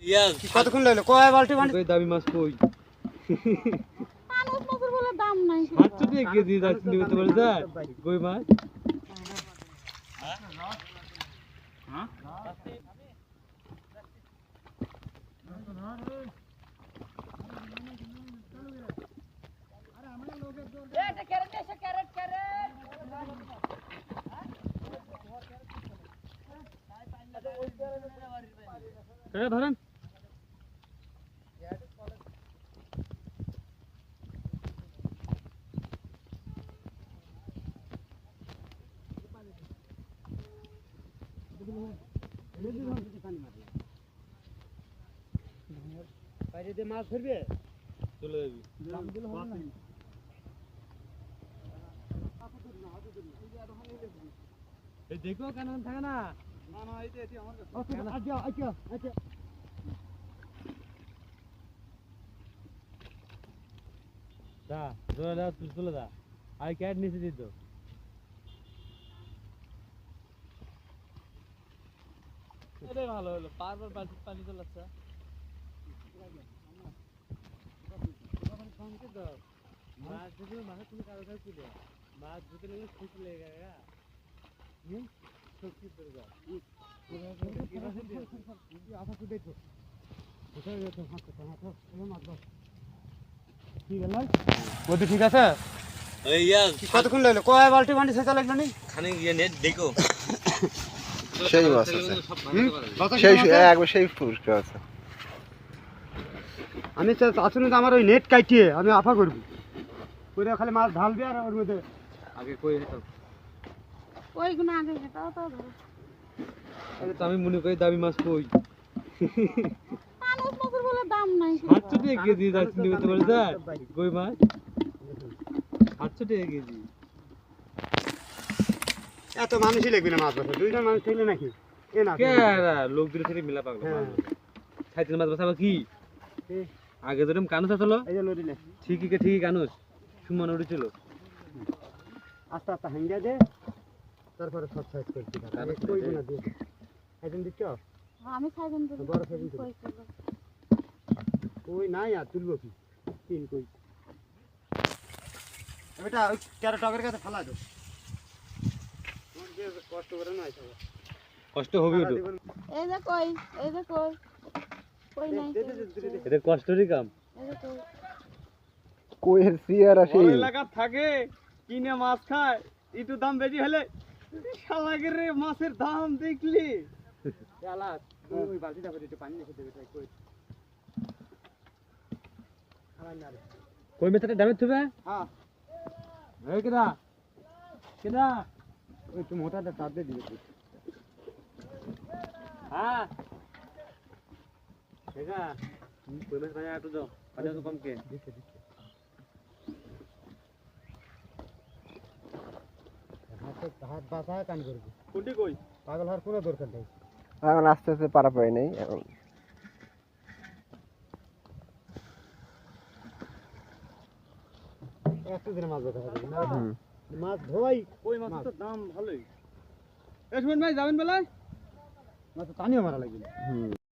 ইয়াস কতক্ষণ লাগলো? কয় বালতি পানি? কই দামি মাছ কই? মানুষ মাছের বলে দাম নাই। 700 টাকা কেজি যাচ্ছে নিতে পারে যা কই মাছ? হ্যাঁ? এটা ক্যারেট এসে ক্যারেট ক্যারেট। এটা ধরেন। বাইরে দিয়ে মাছ ধরবে? চলে যাবি। এই দেখো কেন থাকে না? দা চলে যা তুই চলে যা আই ক্যাট নিচে দিত এটাই ভালো হলো বারবার বালতি পানি চলাচ্ছে মাছ যদি মাছ তুমি কারো কাছে ছিল মাছ ধুতে লেগে খুশি লেগে গা শক্তি তোর গা ঠিক আছে। ইয়াস কতক্ষণ লাগলো? কয় বালতি পানি সেচা লাগলো নি? খানে গিয়ে নেট দেখো সেই মাছ আছে একবার সেই পুরস্কার আছে। আমি আসলে তো আমার ওই নেট কাটিয়ে আমি আফা করবো ওইটা খালি মাছ ঢালবি আর ওর মধ্যে আগে কই ওইগুলো আগে সেটাও তো ধরো। আরে তো আমি মনে করি দামি মাছ কই মানুষ মাছের বলে দাম নাই। 700 টাকা কেজি যাচ্ছে নিতে পারে যা কই মাছ 700 টাকা কেজি এত মানুষই লাগবে না মাছ ধরতে, দুইজন মানুষ থাকলে নাকি এ না কে লোক দুটো থেকে মিলা পাগল খাইতে মাছ বসাবা কি আগে যেরকম কানুস আসলো এই যে লড়িলে ঠিকই কানুস সুমন উঠেছিল আস্তে আস্তে হাঙ্গা দে তারপরে সব সাইজ করছি আগে কই না দিয়ে একদিন দিচ্ছ আমি খাইবেন তো বড় খাইবেন তো কই নাই আর তুলবো কি তিন কই এটা ওই 13 টাকার কাছে ফালা দাও কষ্ট করে না আইছো কষ্ট হবে ওটা এই যে কই এই যে কই কই নাই। এটা কষ্টরই কাম এই যে কই কইয়ের সিয়ার আসে এলাকা থাকে কিনে মাছ খায় একটু দাম বেশি হলে শালাগের মাছের দাম দেখলি শালা ওই বালতিটা করে একটু পানি রেখে দেবে তাই কই খাবার না রে কই মেথাটা দামে থবে হ্যাঁ এই কেডা ওই তুমি মোটাটা তাপ দিয়ে দিবে হ্যাঁ দেখা কই মাছ ভাই একটু দাও পানি তো কম কে হাত বাঁধা কান করবে কোনটি কই পাগল হওয়ার কোনো দরকার নেই এখন আস্তে আস্তে পারা পাই নাই এখন একটু দিনে মাছ ধরতে হবে না মাছ ধোয়াই কই মাছের তো দাম ভালোই এ শুনুন ভাই যাবেন বেলায় মাছ টানিও মারা লাগবে